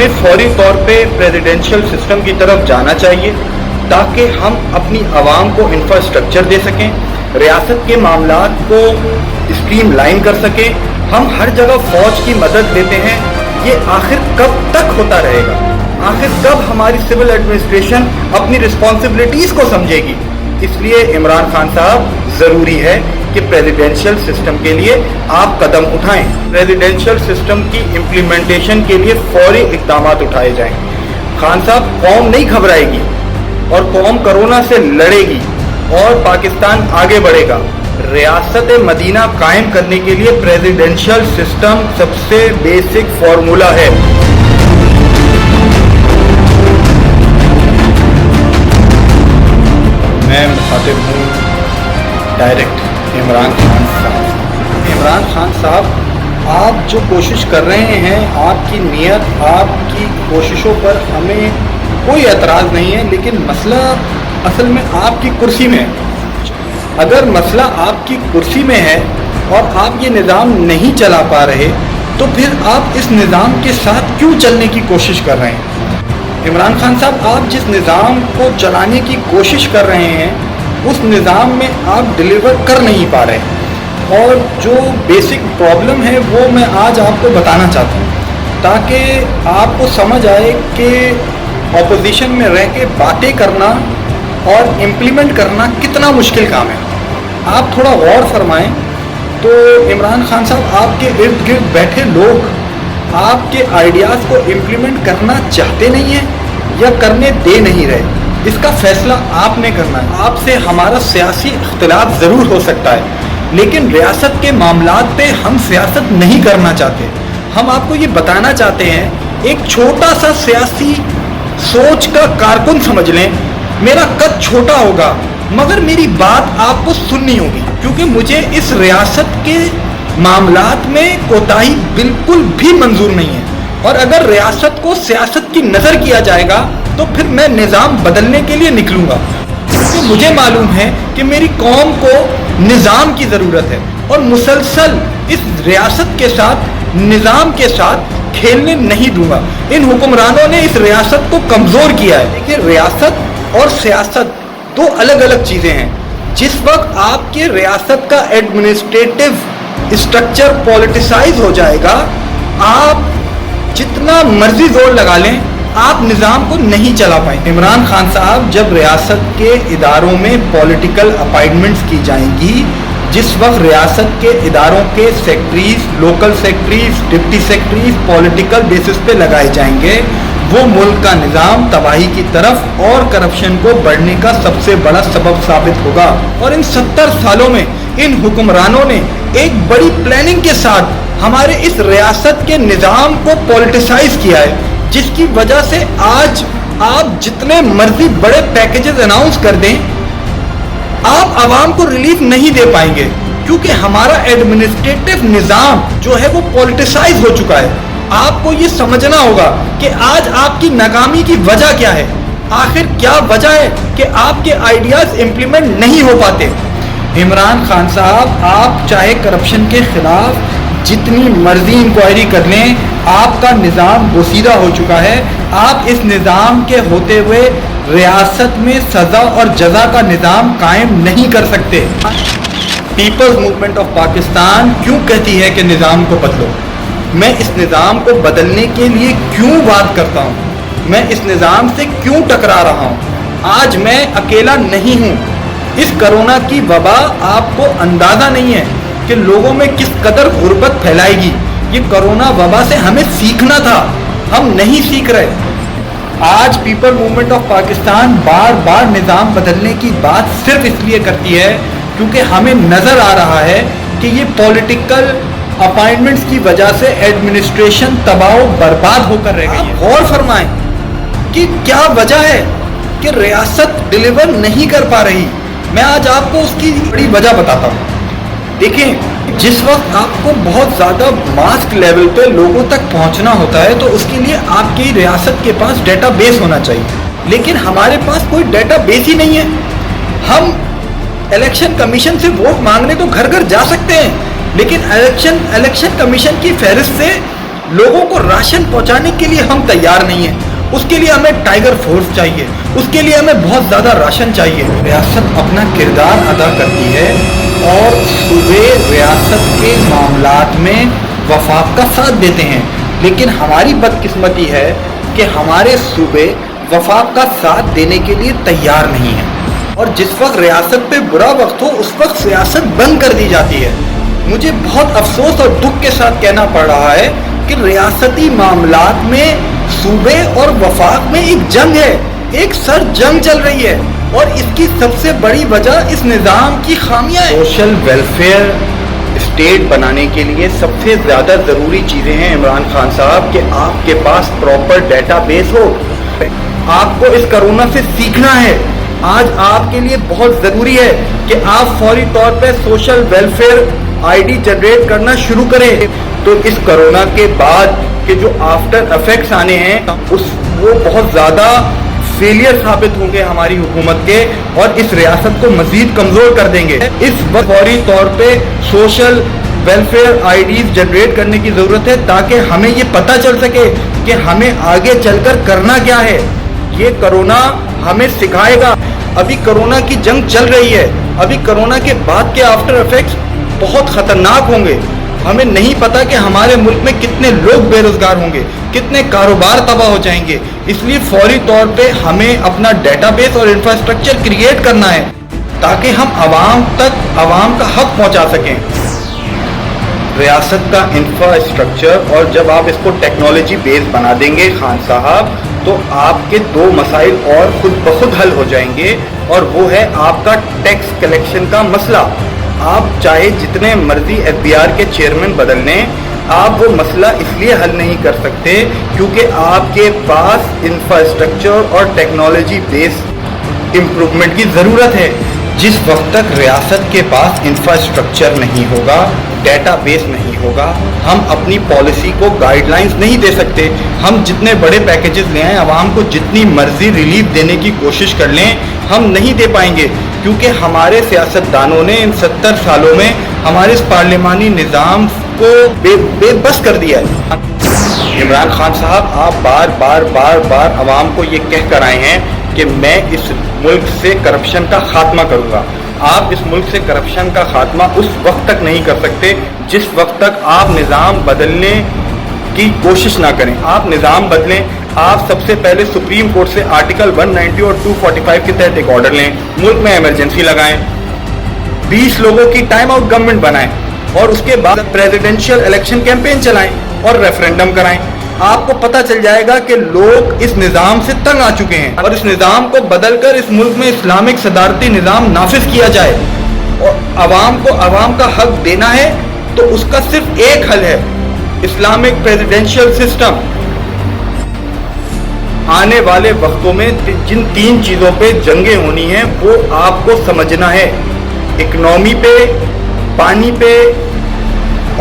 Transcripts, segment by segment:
हमें फौरी तौर पे प्रेसिडेंशियल सिस्टम की तरफ जाना चाहिए ताकि हम अपनी आवाम को इंफ्रास्ट्रक्चर दे सकें, रियासत के मामलात को स्ट्रीम लाइन कर सकें। हम हर जगह फौज की मदद लेते हैं, ये आखिर कब तक होता रहेगा? आखिर कब हमारी सिविल एडमिनिस्ट्रेशन अपनी रिस्पॉन्सिबिलिटीज़ को समझेगी? इसलिए इमरान खान साहब, ज़रूरी है कि प्रेसिडेंशियल सिस्टम के लिए आप कदम उठाएं। प्रेसिडेंशियल सिस्टम की इम्प्लीमेंटेशन के लिए फौरी इक़दाम उठाए जाएं। खान साहब, कौम नहीं घबराएगी और कौम कोरोना से लड़ेगी और पाकिस्तान आगे बढ़ेगा। रियासत मदीना कायम करने के लिए प्रेसिडेंशियल सिस्टम सबसे बेसिक फार्मूला है। मैं मुखातिब हूँ डायरेक्ट इमरान खान साहब। इमरान खान साहब, आप जो कोशिश कर रहे हैं, आपकी नीयत, आपकी कोशिशों पर हमें कोई एतराज़ नहीं है, लेकिन मसला असल में आपकी कुर्सी में है। अगर मसला आपकी कुर्सी में है और आप ये निज़ाम नहीं चला पा रहे, तो फिर आप इस निज़ाम के साथ क्यों चलने की कोशिश कर रहे हैं? इमरान खान साहब, आप जिस निज़ाम को चलाने की कोशिश कर रहे हैं, उस निज़ाम में आप डिलीवर कर नहीं पा रहे। और जो बेसिक प्रॉब्लम है वो मैं आज आपको बताना चाहता हूँ, ताकि आपको समझ आए कि ऑपोजिशन में रह के बातें करना और इम्प्लीमेंट करना कितना मुश्किल काम है। आप थोड़ा गौर फरमाएं तो इमरान खान साहब, आपके इर्द गिर्द बैठे लोग आपके आइडियाज़ को इम्प्लीमेंट करना चाहते नहीं हैं या करने दे नहीं रहे। इसका फैसला आपने करना है। आपसे हमारा सियासी इख्तिलाफ ज़रूर हो सकता है, लेकिन रियासत के मामलात पे हम सियासत नहीं करना चाहते। हम आपको ये बताना चाहते हैं, एक छोटा सा सियासी सोच का कारकुन समझ लें, मेरा कद छोटा होगा मगर मेरी बात आपको सुननी होगी, क्योंकि मुझे इस रियासत के मामलात में कोताही बिल्कुल भी मंजूर नहीं है। और अगर रियासत को सियासत की नज़र किया जाएगा तो फिर मैं निज़ाम बदलने के लिए निकलूँगा, क्योंकि मुझे मालूम है कि मेरी कौम को निज़ाम की ज़रूरत है और मुसलसल इस रियासत के साथ, निज़ाम के साथ खेलने नहीं दूंगा। इन हुक्मरानों ने इस रियासत को कमज़ोर किया है। देखिए, रियासत और सियासत दो अलग अलग चीज़ें हैं। जिस वक्त आपके रियासत का एडमिनिस्ट्रेटिव स्ट्रक्चर पॉलिटिसाइज हो जाएगा, आप जितना मर्जी जोर लगा लें, आप निज़ाम को नहीं चला पाएंगे। इमरान खान साहब, जब रियासत के इदारों में पॉलिटिकल अपॉइंटमेंट्स की जाएंगी, जिस वक्त रियासत के इदारों के secretaries, local secretaries, deputy secretaries political basis पे लगाए जाएंगे, वो मुल्क का निज़ाम तबाही की तरफ और करप्शन को बढ़ने का सबसे बड़ा सबब साबित होगा। और इन 70 सालों में इन हुक्मरानों ने एक बड़ी प्लानिंग के साथ हमारे इस रियासत के निज़ाम को पॉलिटिसाइज किया है, जिसकी वजह से आज आप जितने मर्जी बड़े पैकेजेस अनाउंस कर दें, आप आवाम को रिलीफ नहीं दे पाएंगे, क्योंकि हमारा एडमिनिस्ट्रेटिव निज़ाम जो है वो पॉलिटिसाइज हो चुका है। आपको ये समझना होगा कि आज आपकी नाकामी की वजह क्या है। आखिर क्या वजह है कि आपके आइडियाज़ इम्प्लीमेंट नहीं हो पाते? इमरान खान साहब, आप चाहे करप्शन के खिलाफ जितनी मर्जी इंक्वायरी कर लें, आपका निज़ाम बोसीदा हो चुका है। आप इस निज़ाम के होते हुए रियासत में सज़ा और जज़ा का निज़ाम कायम नहीं कर सकते। पीपल्स मूवमेंट ऑफ पाकिस्तान क्यों कहती है कि निज़ाम को बदलो? मैं इस निज़ाम को बदलने के लिए क्यों बात करता हूँ? मैं इस निज़ाम से क्यों टकरा रहा हूँ? आज मैं अकेला नहीं हूँ। इस कोरोना की वबा आपको अंदाज़ा नहीं है कि लोगों में किस कदर गुर्बत फैलाएगी। ये कोरोना वबा से हमें सीखना था, हम नहीं सीख रहे। आज पीपल मूवमेंट ऑफ पाकिस्तान बार बार निज़ाम बदलने की बात सिर्फ इसलिए करती है क्योंकि हमें नज़र आ रहा है कि ये पॉलिटिकल अपॉइंटमेंट्स की वजह से एडमिनिस्ट्रेशन तबाह बर्बाद होकर रह गई है। गौर फरमाएं कि क्या वजह है कि रियासत डिलीवर नहीं कर पा रही। मैं आज आपको उसकी बड़ी वजह बताता हूँ। देखें, जिस वक्त आपको बहुत ज़्यादा मास्क लेवल पे लोगों तक पहुँचना होता है तो उसके लिए आपकी रियासत के पास डेटा बेस होना चाहिए, लेकिन हमारे पास कोई डेटा बेस ही नहीं है। हम इलेक्शन कमीशन से वोट मांगने तो घर घर जा सकते हैं, लेकिन इलेक्शन कमीशन की फहरिस्त से लोगों को राशन पहुंचाने के लिए हम तैयार नहीं हैं। उसके लिए हमें टाइगर फोर्स चाहिए, उसके लिए हमें बहुत ज़्यादा राशन चाहिए। रियासत अपना किरदार अदा करती है और सूबे रियासत के मामलात में वफाक का साथ देते हैं, लेकिन हमारी बदकिस्मती है कि हमारे सूबे वफाक का साथ देने के लिए तैयार नहीं है, और जिस वक्त रियासत पे बुरा वक्त हो उस वक्त सियासत बंद कर दी जाती है। मुझे बहुत अफसोस और दुख के साथ कहना पड़ रहा है कि रियासती मामलात में सूबे और वफाक में एक जंग है, एक सर जंग चल रही है, और इसकी सबसे बड़ी वजह इस निज़ाम की खामियां हैं। सोशल वेलफेयर स्टेट बनाने के लिए सबसे ज़्यादा ज़रूरी चीज़ें हैं इमरान खान साहब कि आपके पास प्रॉपर डेटाबेस हो। आपको इस कोरोना से सीखना है। आज आपके लिए बहुत ज़रूरी है कि आप फौरी तौर पे सोशल वेलफेयर आईडी जनरेट करना शुरू करें। तो इस कोरोना के बाद के जो आफ्टर इफेक्ट्स आने हैं वो बहुत ज़्यादा फेलियर साबित होंगे हमारी हुकूमत के, और इस रियासत को मज़ीद कमज़ोर कर देंगे। इस वक्त फौरी तौर पे सोशल वेलफेयर आईडीज जनरेट करने की ज़रूरत है, ताकि हमें ये पता चल सके कि हमें आगे चलकर करना क्या है। ये कोरोना हमें सिखाएगा। अभी कोरोना की जंग चल रही है, अभी कोरोना के बाद के आफ्टर इफेक्ट्स बहुत ख़तरनाक होंगे। हमें नहीं पता कि हमारे मुल्क में कितने लोग बेरोज़गार होंगे, कितने कारोबार तबाह हो जाएंगे। इसलिए फौरी तौर पे हमें अपना डेटाबेस और इंफ्रास्ट्रक्चर क्रिएट करना है, ताकि हम आवाम तक आवाम का हक पहुंचा सकें। रियासत का इंफ्रास्ट्रक्चर, और जब आप इसको टेक्नोलॉजी बेस बना देंगे खान साहब, तो आपके दो मसाइल और खुद ब खुद हल हो जाएंगे, और वो है आपका टैक्स कलेक्शन का मसला। आप चाहे जितने मर्जी एफबीआर के चेयरमैन बदल लें, आप वो मसला इसलिए हल नहीं कर सकते क्योंकि आपके पास इंफ्रास्ट्रक्चर और टेक्नोलॉजी बेस इम्प्रूवमेंट की ज़रूरत है। जिस वक्त तक रियासत के पास इंफ्रास्ट्रक्चर नहीं होगा, डेटाबेस नहीं होगा, हम अपनी पॉलिसी को गाइडलाइंस नहीं दे सकते। हम जितने बड़े पैकेजेस ले आएँ, आवाम को जितनी मर्जी रिलीफ देने की कोशिश कर लें, हम नहीं दे पाएंगे, क्योंकि हमारे सियासतदानों ने इन 70 सालों में हमारे इस पार्लिमानी निज़ाम को बेबस कर दिया है। इमरान खान साहब, आप बार बार आवाम को ये कह कर आए हैं कि मैं इस मुल्क से करप्शन का खात्मा करूंगा। आप इस मुल्क से करप्शन का खात्मा उस वक्त तक नहीं कर सकते जिस वक्त तक आप निज़ाम बदलने की कोशिश ना करें। आप निज़ाम बदलें। आप सबसे पहले सुप्रीम कोर्ट से आर्टिकल 190 और 245 के तहत एक ऑर्डर लें, मुल्क में इमरजेंसी लगाएं, 20 लोगों की टाइम आउट गवर्नमेंट बनाएं, और उसके बाद प्रेसिडेंशियल इलेक्शन कैंपेन चलाएं और रेफरेंडम कराएं। आपको पता चल जाएगा कि लोग इस निज़ाम से तंग आ चुके हैं, और इस निज़ाम को बदलकर इस मुल्क में इस्लामिक सदारती निज़ाम नाफिज किया जाए, और आवाम को आवाम का हक देना है। तो उसका सिर्फ एक हल है, इस्लामिक प्रेसिडेंशियल सिस्टम। आने वाले वक्तों में जिन 3 चीज़ों पे जंगें होनी हैं वो आपको समझना है, इकनॉमी पे, पानी पे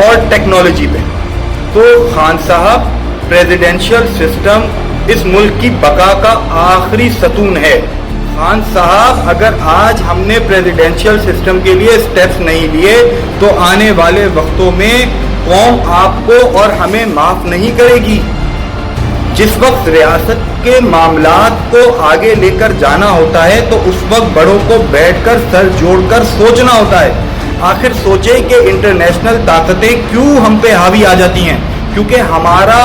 और टेक्नोलॉजी पे। तो खान साहब, प्रेसिडेंशियल सिस्टम इस मुल्क की बका का आखिरी सतून है। खान साहब, अगर आज हमने प्रेसिडेंशियल सिस्टम के लिए स्टेप्स नहीं लिए तो आने वाले वक्तों में कौम आपको और हमें माफ़ नहीं करेगी। जिस वक्त रियासत के मामलात को आगे लेकर जाना होता है तो उस वक्त बड़ों को बैठकर सर जोड़कर सोचना होता है। आखिर सोचें कि इंटरनेशनल ताकतें क्यों हम पे हावी आ जाती हैं, क्योंकि हमारा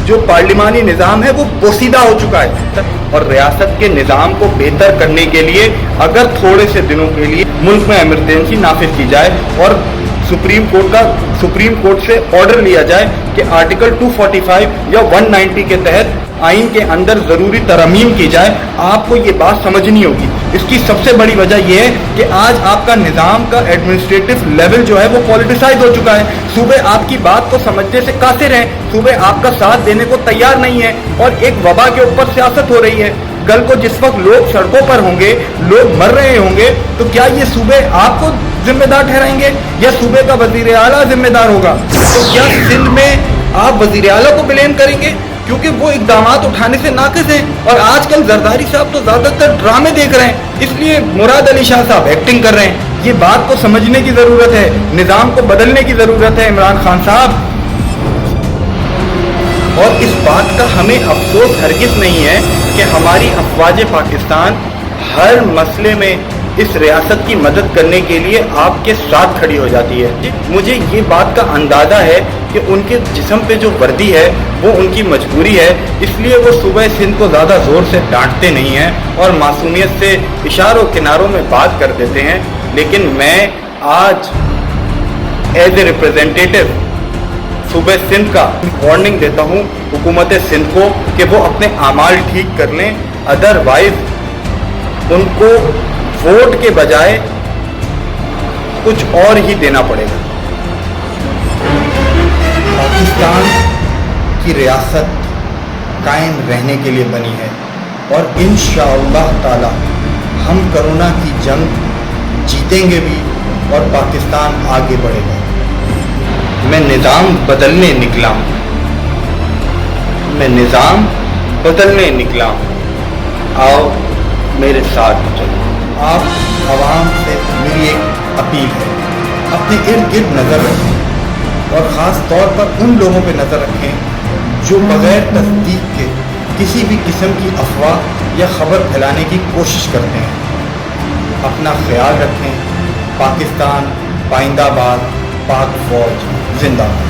जो पार्लिमानी निज़ाम है वो पोसीदा हो चुका है। और रियासत के निज़ाम को बेहतर करने के लिए अगर थोड़े से दिनों के लिए मुल्क में इमरजेंसी नाफिज की जाए और सुप्रीम कोर्ट से ऑर्डर लिया जाए कि आर्टिकल 245 या 190 के तहत आइन के अंदर ज़रूरी तरमीम की जाए, आपको ये बात समझनी होगी। इसकी सबसे बड़ी वजह यह है कि आज आपका निज़ाम का एडमिनिस्ट्रेटिव लेवल जो है वो पॉलिटिसाइज हो चुका है। सूबे आपकी बात को समझने से कासिर हैं, सूबे आपका साथ देने को तैयार नहीं है, और एक वबा के ऊपर सियासत हो रही है। कल को जिस वक्त लोग सड़कों पर होंगे, लोग मर रहे होंगे, तो क्या ये सूबे आपको जिम्मेदार ठहराएंगे या सूबे का वजीर आला जिम्मेदार होगा? तो क्या सिंध में आप वजीर आला को ब्लेम करेंगे क्योंकि वो इक़दामात उठाने से नाकिस हैं? और आजकल जरदारी साहब तो ज़्यादातर ड्रामे देख रहे हैं, इसलिए मुराद अली शाह साहब एक्टिंग कर रहे हैं। ये बात को समझने की ज़रूरत है, निज़ाम को बदलने की ज़रूरत है। इमरान खान साहब, اور اس بات کا ہمیں افسوس ہرگز نہیں ہے کہ ہماری افواج پاکستان ہر مسئلے میں اس ریاست کی مدد کرنے کے لیے آپ کے ساتھ کھڑی ہو جاتی ہے. مجھے یہ بات کا اندازہ ہے کہ ان کے جسم پہ جو وردی ہے وہ ان کی مجبوری ہے، اس لیے وہ صوبہ سندھ کو زیادہ زور سے ڈانٹتے نہیں ہیں اور معصومیت سے اشاروں کناروں میں بات کر دیتے ہیں. لیکن میں آج ایز اے ریپریزنٹیٹو صوبہ سندھ کا وارننگ دیتا ہوں حکومت سندھ کو کہ وہ اپنے اعمال ٹھیک کر لیں، ادروائز ان کو ووٹ کے بجائے کچھ اور ہی دینا پڑے گا. پاکستان کی ریاست قائم رہنے کے لیے بنی ہے اور انشاءاللہ تعالی ہم کرونا کی جنگ جیتیں گے بھی اور پاکستان آگے بڑھے گا. میں نظام بدلنے نکلا ہوں، میں نظام بدلنے نکلا ہوں، آؤ میرے ساتھ چلو. آپ عوام سے میری ایک اپیل ہے، اپنے ارد گرد نظر رکھیں اور خاص طور پر ان لوگوں پہ نظر رکھیں جو بغیر تصدیق کے کسی بھی قسم کی افواہ یا خبر پھیلانے کی کوشش کرتے ہیں. اپنا خیال رکھیں. پاکستان پائندہ باد، پاک فوج زندہ باد.